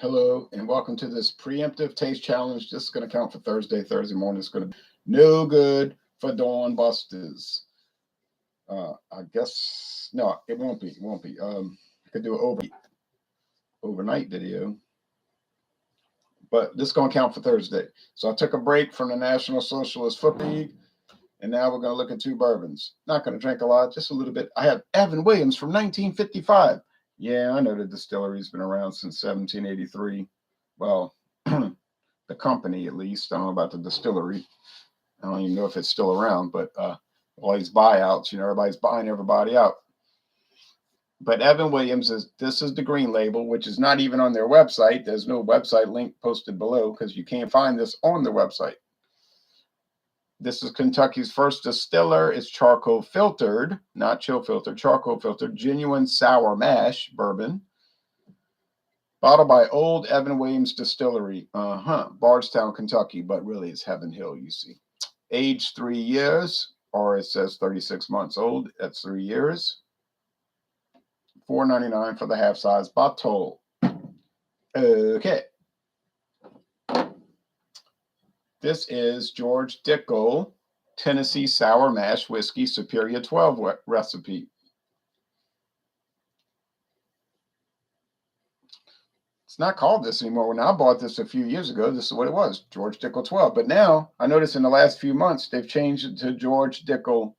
Hello, and welcome to this preemptive taste challenge. This is going to count for Thursday. Thursday morning is going to be no good for Dawn Busters. I guess no, it won't be. It won't be. I could do an overnight video, but this is going to count for Thursday. So I took a break from the National Socialist Football League, and now we're going to look at two bourbons. Not going to drink a lot, just a little bit. I have Evan Williams from 1955. Yeah, I know the distillery's been around since 1783. Well, the company at least. I don't know about the distillery. I don't even know if it's still around, but all these buyouts, everybody's buying everybody out. But Evan Williams this is the green label, which is not even on their website. There's no website link posted below because you can't find this on the website. This is Kentucky's first distiller. It's charcoal filtered, not chill filtered, charcoal filtered, genuine sour mash bourbon. Bottled by Old Evan Williams Distillery, Bardstown, Kentucky, but really it's Heaven Hill, you see. Age 3 years, or it says 36 months old. That's 3 years. $4.99 for the half-size bottle. Okay. This is George Dickel Tennessee Sour Mash Whiskey Superior 12 recipe. It's not called this anymore. When I bought this a few years ago, this is what it was, George Dickel 12. But now, I noticed in the last few months, they've changed it to George Dickel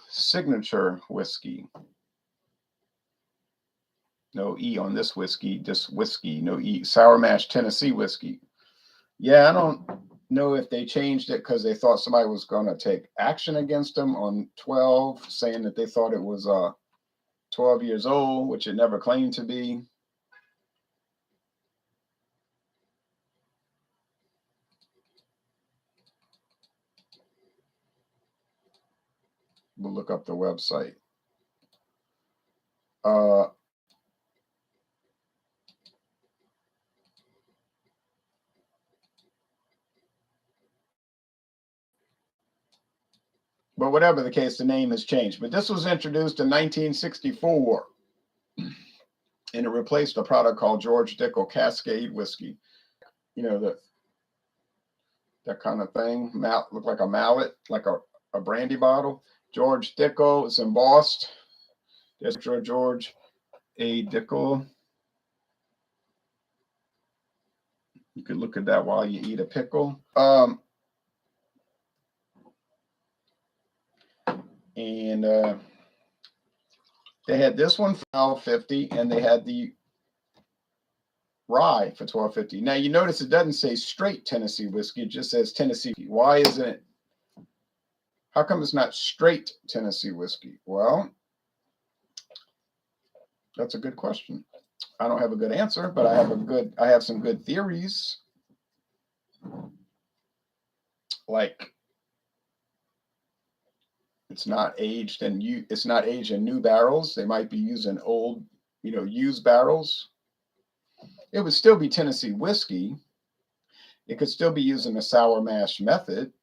Signature Whiskey. No E on this whiskey, just whiskey, no E. Sour Mash Tennessee Whiskey. Yeah, I don't know if they changed it because they thought somebody was going to take action against them on 12, saying that they thought it was 12 years old, which it never claimed to be. We'll look up the website. But whatever the case, the name has changed. But this was introduced in 1964, and it replaced a product called George Dickel Cascade Whiskey. That kind of thing. Look like a mallet, like a brandy bottle. George Dickel is embossed. There's George A. Dickel. You could look at that while you eat a pickle. And they had this one for $12.50, and they had the rye for $12.50. Now you notice it doesn't say straight Tennessee whiskey; it just says Tennessee. Why isn't it? How come it's not straight Tennessee whiskey? Well, that's a good question. I don't have a good answer, but I have some good theories. Like, it's not aged in new barrels. They might be using old, used barrels. It would still be Tennessee whiskey. It could still be using the sour mash method.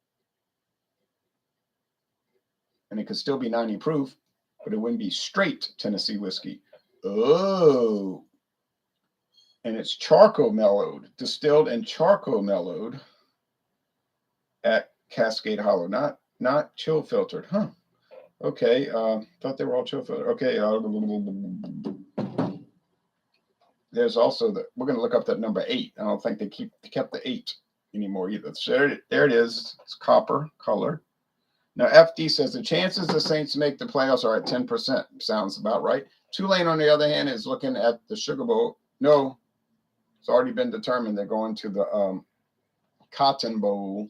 And it could still be 90 proof, but it wouldn't be straight Tennessee whiskey. Oh. And it's charcoal mellowed, distilled and charcoal mellowed at Cascade Hollow, not chill filtered, huh? Okay, thought they were all chill filtered. Okay, there's also we're going to look up that number 8. I don't think they kept the 8 anymore either. So there it is. It's copper color. Now, FD says the chances the Saints make the playoffs are at 10%. Sounds about right. Tulane, on the other hand, is looking at the Sugar Bowl. No, it's already been determined. They're going to the Cotton Bowl,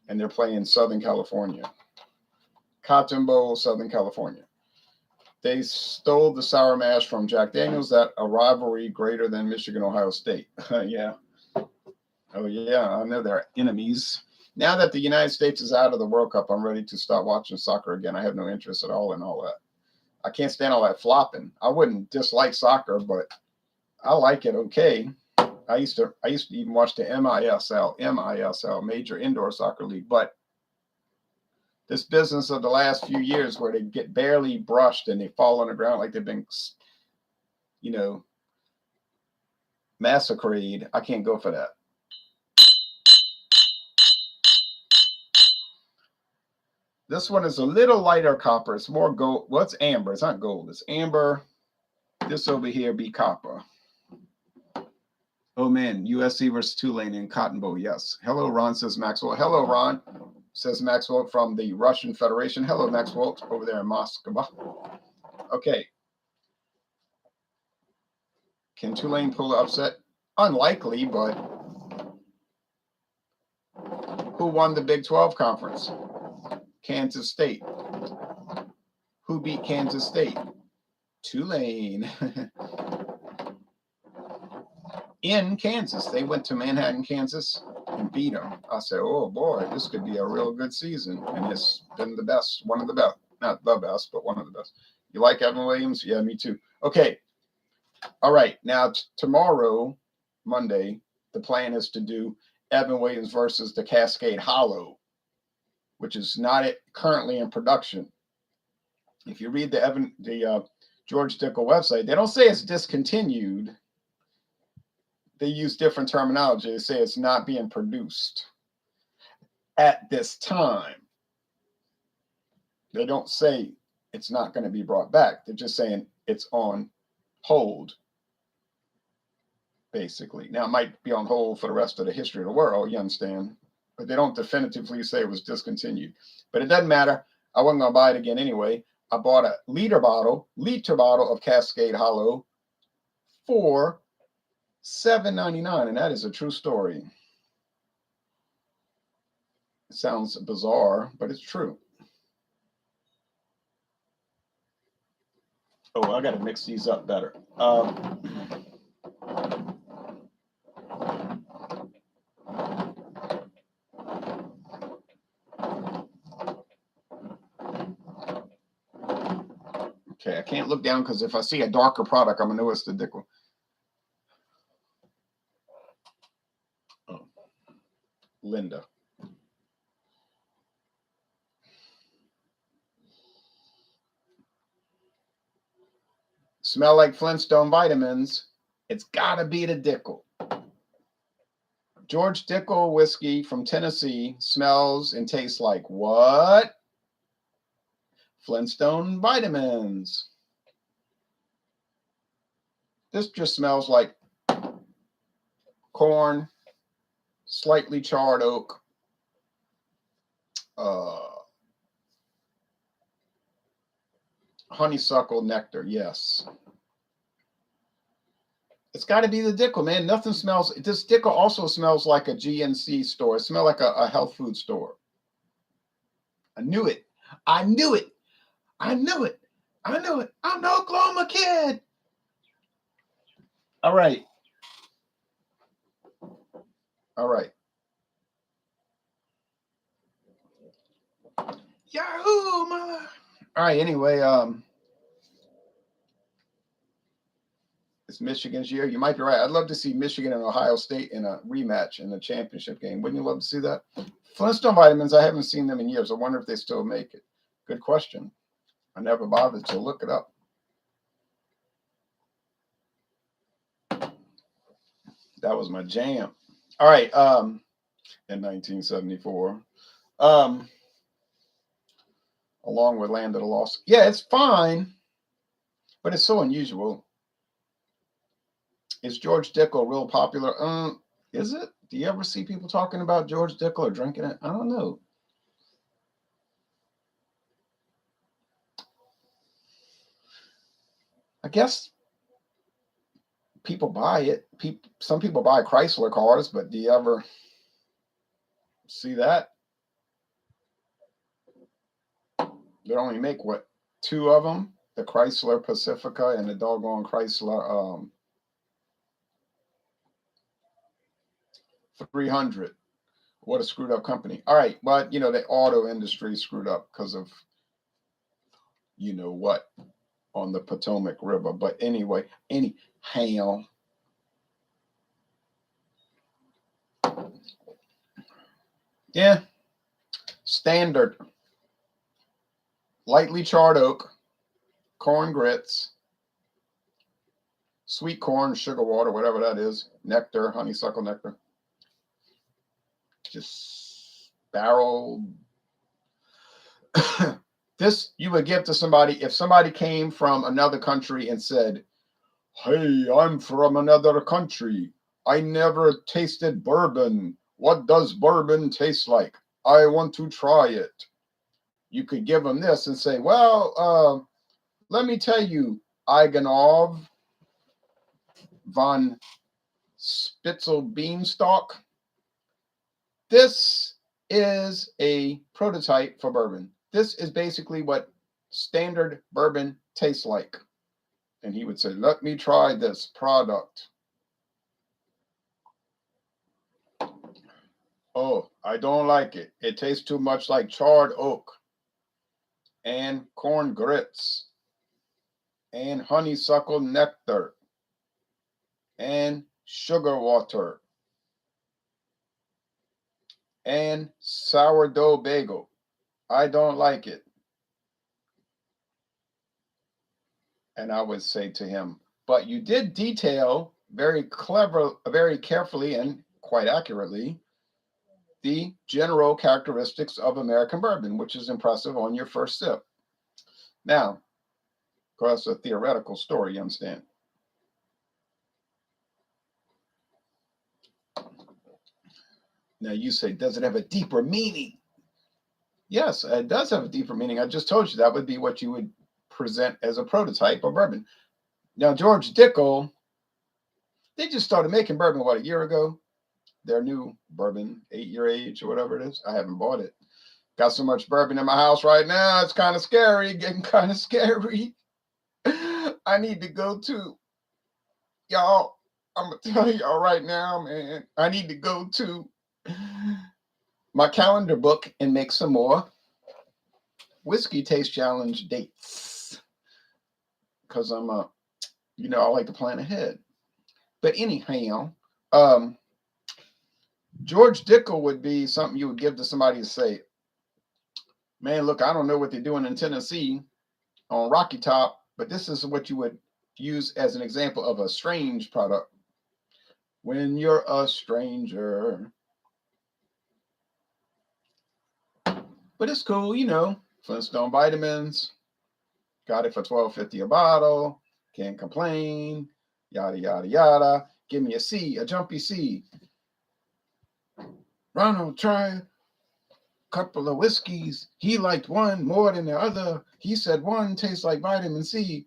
and they're playing Southern California. Cotton Bowl, Southern California. They stole the sour mash from Jack Daniels, that a rivalry greater than Michigan-Ohio State. Yeah. Oh, yeah, I know they're enemies. Now that the United States is out of the World Cup, I'm ready to start watching soccer again. I have no interest at all in all that. I can't stand all that flopping. I wouldn't dislike soccer, but I like it okay. I used to even watch the MISL, Major Indoor Soccer League. But this business of the last few years where they get barely brushed and they fall on the ground like they've been, Massacred. I can't go for that. This one is a little lighter copper. It's more gold. Well, it's amber. It's not gold. It's amber. This over here be copper. Oh, man. USC versus Tulane in Cotton Bowl. Yes. Hello, Ron, says Maxwell. Hello, Ron, says Maxwell from the Russian Federation. Hello, Maxwell, over there in Moscow. Okay. Can Tulane pull an upset? Unlikely, but who won the Big 12 conference? Kansas State. Who beat Kansas State? Tulane. In Kansas. They went to Manhattan, Kansas, and beat them. I said, oh boy, this could be a real good season. And it's been the best, one of the best. Not the best, but one of the best. You like Evan Williams? Yeah, me too. Okay. All right. Now, tomorrow, Monday, the plan is to do Evan Williams versus the Cascade Hollow, which is not currently in production. If you read the George Dickel website, they don't say it's discontinued. They use different terminology. They say it's not being produced at this time. They don't say it's not going to be brought back. They're just saying it's on hold, basically. Now, it might be on hold for the rest of the history of the world, you understand? But they don't definitively say it was discontinued. But it doesn't matter. I wasn't going to buy it again anyway. I bought a liter bottle of Cascade Hollow for $7.99, and that is a true story. It sounds bizarre, but it's true. Oh, I got to mix these up better. Okay, I can't look down because if I see a darker product, I'm going to know it's the Dickel. Oh. Linda. Smell like Flintstone vitamins. It's got to be the Dickel. George Dickel whiskey from Tennessee smells and tastes like what? Flintstone vitamins. This just smells like corn, slightly charred oak, honeysuckle nectar. Yes. It's got to be the Dickel, man. Nothing smells. This Dickel also smells like a GNC store. It smells like a health food store. I knew it. I knew it. I knew it. I knew it. I'm the Oklahoma kid. All right. All right. Yahoo, mother. All right. Anyway, it's Michigan's year. You might be right. I'd love to see Michigan and Ohio State in a rematch in the championship game. Wouldn't you love to see that? Flintstone vitamins, I haven't seen them in years. I wonder if they still make it. Good question. I never bothered to look it up. That was my jam. All right. In 1974. Along with Land of the Lost. Yeah, it's fine, but it's so unusual. Is George Dickel real popular? Is it? Do you ever see people talking about George Dickel or drinking it? I don't know. I guess people buy it. Some people buy Chrysler cars, but do you ever see that? They only make, what, 2 of them? The Chrysler Pacifica and the doggone Chrysler 300. What a screwed up company. All right, but, the auto industry screwed up because of, what, on the Potomac River. But anyway, anyhow. Yeah, standard. Lightly charred oak, corn grits, sweet corn, sugar water, whatever that is, nectar, honeysuckle nectar. Just barrel. This you would give to somebody if somebody came from another country and said, "Hey, I'm from another country. I never tasted bourbon. What does bourbon taste like? I want to try it." You could give them this and say, "Well, let me tell you, Iganov von Spitzel Beanstalk. This is a prototype for bourbon. This is basically what standard bourbon tastes like." And he would say, "Let me try this product." "Oh, I don't like it. It tastes too much like charred oak and corn grits and honeysuckle nectar and sugar water and sourdough bagel. I don't like it." And I would say to him, "But you did detail very carefully and quite accurately the general characteristics of American bourbon, which is impressive on your first sip." Now, of course, a theoretical story, you understand? Now you say, does it have a deeper meaning? Yes, it does have a deeper meaning. I just told you that would be what you would present as a prototype of bourbon. Now, George Dickel, they just started making bourbon, what, a year ago? Their new bourbon, 8-year age or whatever it is. I haven't bought it. Got so much bourbon in my house right now, it's kind of scary, getting kind of scary. I need to go to, y'all, I'm going to tell y'all right now, man, I need to go to my calendar book and make some more whiskey taste challenge dates. Because I'm I like to plan ahead. But anyhow, George Dickel would be something you would give to somebody to say, "Man, look, I don't know what they're doing in Tennessee on Rocky Top, but this is what you would use as an example of a strange product. When you're a stranger." But it's cool, Flintstone vitamins. Got it for $12.50 a bottle. Can't complain. Yada, yada, yada. Give me a C, a jumpy C. "Ronald, try a couple of whiskeys. He liked one more than the other. He said one tastes like vitamin C.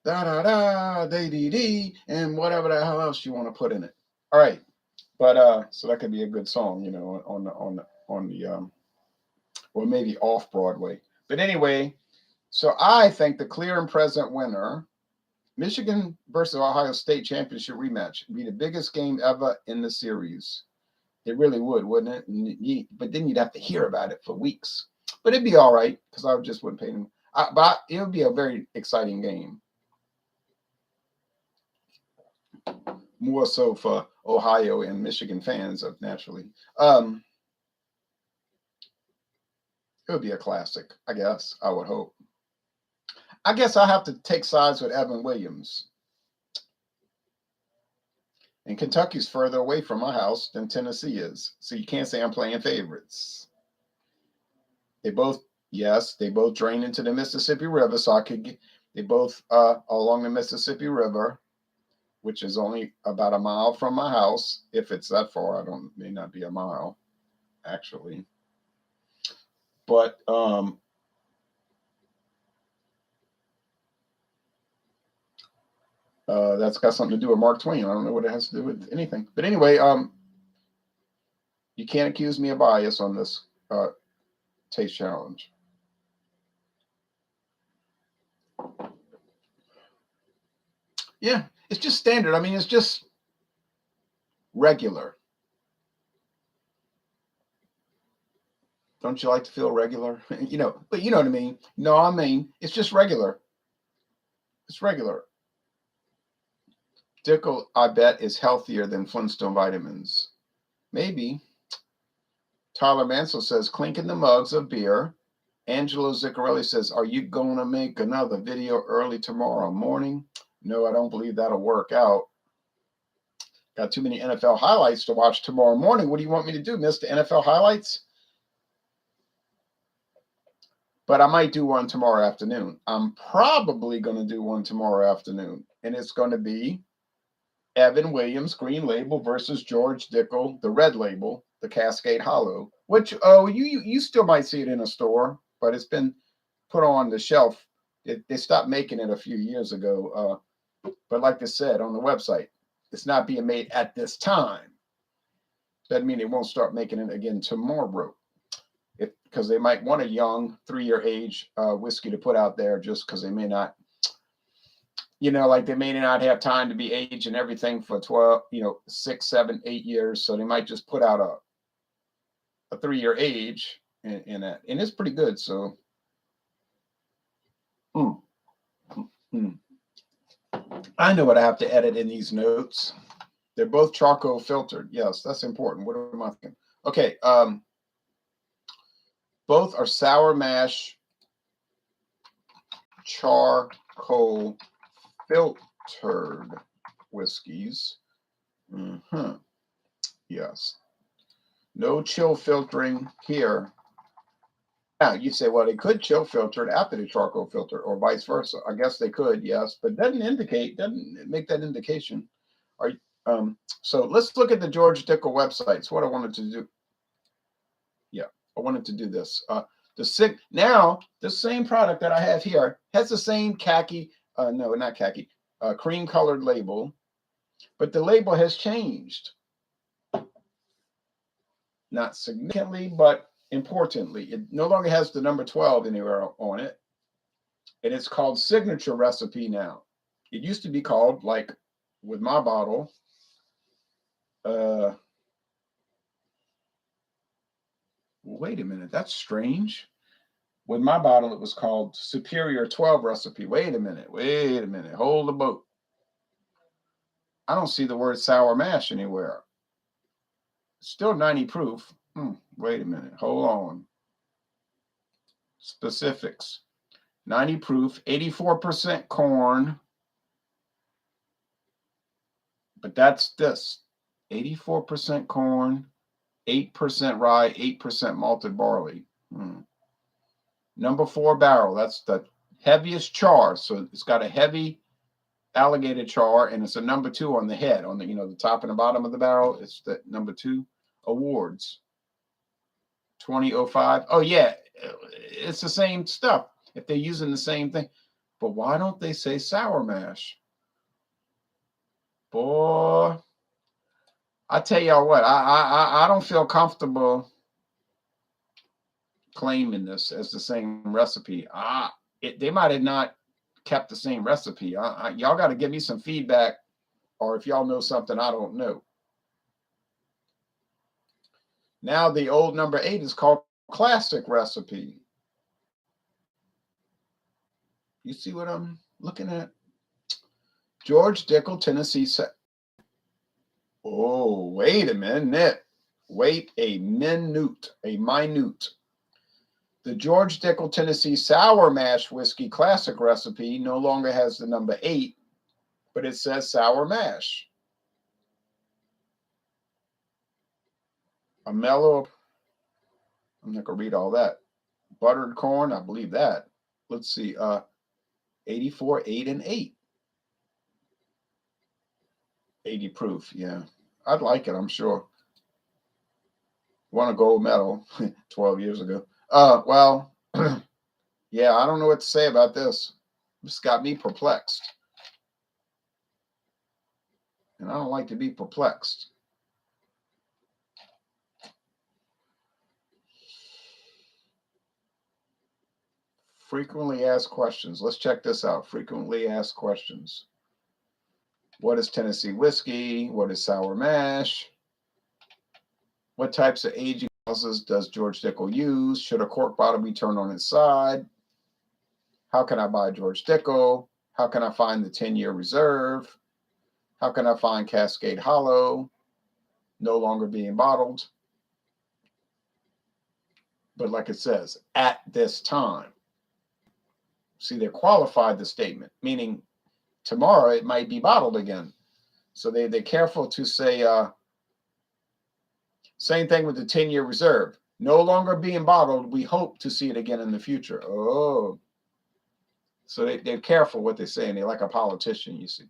Da da da, da dee dee," and whatever the hell else you want to put in it. All right, but so that could be a good song, on the or maybe off Broadway. But anyway, so I think the clear and present winner, Michigan versus Ohio State championship rematch, would be the biggest game ever in the series. It really would, wouldn't it? But then you'd have to hear about it for weeks. But it'd be all right because I just wouldn't pay them. But it would be a very exciting game. More so for Ohio and Michigan fans, naturally. It would be a classic, I guess. I would hope. I guess I have to take sides with Evan Williams. And Kentucky's further away from my house than Tennessee is. So you can't say I'm playing favorites. They both drain into the Mississippi River. So they both along the Mississippi River, which is only about a mile from my house. If it's that far, may not be a mile, actually. But that's got something to do with Mark Twain. I don't know what it has to do with anything. But anyway, you can't accuse me of bias on this taste challenge. Yeah, it's just standard. I mean, it's just regular. Don't you like to feel regular? But you know what I mean. No, I mean, it's just regular. It's regular. Dickel, I bet, is healthier than Flintstone vitamins. Maybe. Tyler Mansell says, clinking the mugs of beer Angelo Ziccarelli says, are you going to make another video early tomorrow morning? No, I don't believe that'll work out. Got too many NFL highlights to watch tomorrow morning. What do you want me to do, miss the NFL highlights? But I might do one tomorrow afternoon. I'm probably going to do one tomorrow afternoon. And it's going to be Evan Williams, green label, versus George Dickel, the red label, the Cascade Hollow, which you still might see it in a store, but it's been put on the shelf. They stopped making it a few years ago. But like I said on the website, it's not being made at this time. Doesn't mean they won't start making it again tomorrow. Because they might want a young 3-year age whiskey to put out there, just because they may not, like they may not have time to be aged and everything for 12, 6, 7, 8 years. So they might just put out a 3-year age in that. And it's pretty good. So, I know what I have to edit in these notes. They're both charcoal filtered. Yes, that's important. What am I thinking? Okay. Both are sour mash charcoal filtered whiskeys. Yes. No chill filtering here. Now, you say, well, they could chill filter it after the charcoal filter or vice versa. I guess they could, yes, but doesn't make that indication. So let's look at the George Dickel website. It's what I wanted to do. Yeah, I wanted to do this. Now, the same product that I have here has the same khaki, no, not khaki, cream colored label, but the label has changed. Not significantly, but importantly. It no longer has the number 12 anywhere on it. And it's called Signature Recipe now. It used to be called, like with my bottle, wait a minute, that's strange. With my bottle, it was called Superior 12 Recipe. Wait a minute, hold the boat. I don't see the word sour mash anywhere. Still 90 proof. Wait a minute, hold on. Specifics. 90 proof, 84% corn. But that's this. 84% corn, 8% rye, 8% malted barley. Number 4 barrel. That's the heaviest char. So it's got a heavy alligator char, and it's a number 2 on the head, on the the top and the bottom of the barrel. It's the number 2. Awards 2005. Oh yeah, it's the same stuff if they're using the same thing. But why don't they say sour mash? Boy, I tell y'all what, I don't feel comfortable claiming this as the same recipe. They might have not kept the same recipe. Y'all got to give me some feedback, or if y'all know something I don't know. Now the old number 8 is called Classic Recipe. You see what I'm looking at? George Dickel, Tennessee. Oh, wait a minute. Wait a minute. The George Dickel, Tennessee Sour Mash Whiskey Classic Recipe no longer has the number 8, but it says sour mash. A mellow, I'm not going to read all that. Buttered corn, I believe that. Let's see, 84, 8, and 8. 80 proof, yeah. I'd like it, I'm sure. Won a gold medal 12 years ago. Well, yeah, I don't know what to say about this. It's got me perplexed. And I don't like to be perplexed. Frequently asked questions. Let's check this out. Frequently asked questions. What is Tennessee whiskey? What is sour mash? What types of aging houses does George Dickel use? Should a cork bottle be turned on its side? How can I buy George Dickel? How can I find the 10-year reserve? How can I find Cascade Hollow? No longer being bottled. But like it says, at this time. See, they qualified the statement, meaning tomorrow it might be bottled again. So they're careful to say, same thing with the 10-year reserve. No longer being bottled. We hope to see it again in the future. Oh. So they're careful what they're saying. They're like a politician, you see.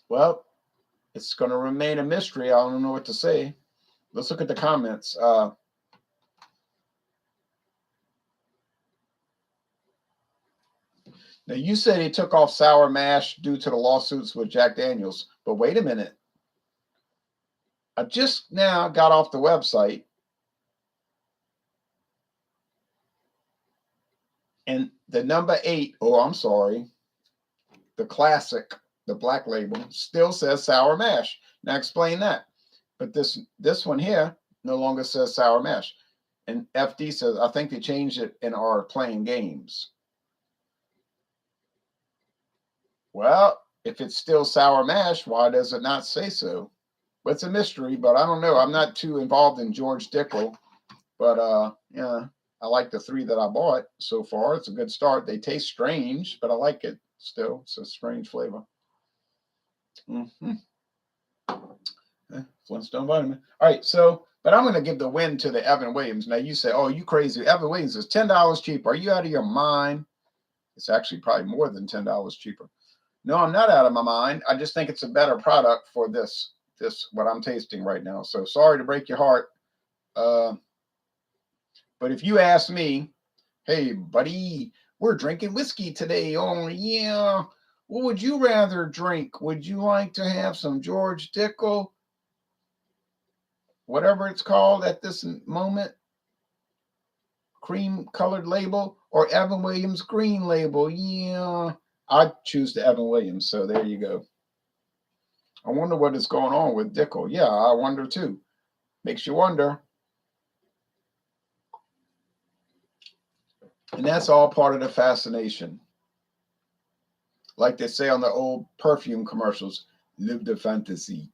Well, it's going to remain a mystery. I don't know what to say. Let's look at the comments. Now, you said he took off sour mash due to the lawsuits with Jack Daniels. But wait a minute. I just now got off the website. And the number 8, I'm sorry, the classic, the black label, still says sour mash. Now explain that. But this one here no longer says sour mash. And FD says, I think they changed it and are playing games. Well, if it's still sour mash, why does it not say so? Well, it's a mystery, but I don't know. I'm not too involved in George Dickel. But yeah, I like the 3 that I bought so far. It's a good start. They taste strange, but I like it still. It's a strange flavor. Flintstone vitamin. All right, so, but I'm going to give the win to the Evan Williams. Now you say, oh, you crazy. Evan Williams is $10 cheaper. Are you out of your mind? It's actually probably more than $10 cheaper. No, I'm not out of my mind. I just think it's a better product for this what I'm tasting right now. So sorry to break your heart. But if you ask me, hey, buddy, we're drinking whiskey today. Oh, yeah. What would you rather drink? Would you like to have some George Dickel, whatever it's called at this moment, cream colored label, or Evan Williams green label? Yeah, I'd choose the Evan Williams. So there you go. I wonder what is going on with Dickel. Yeah, I wonder too. Makes you wonder. And that's all part of the fascination. Like they say on the old perfume commercials, live the fantasy.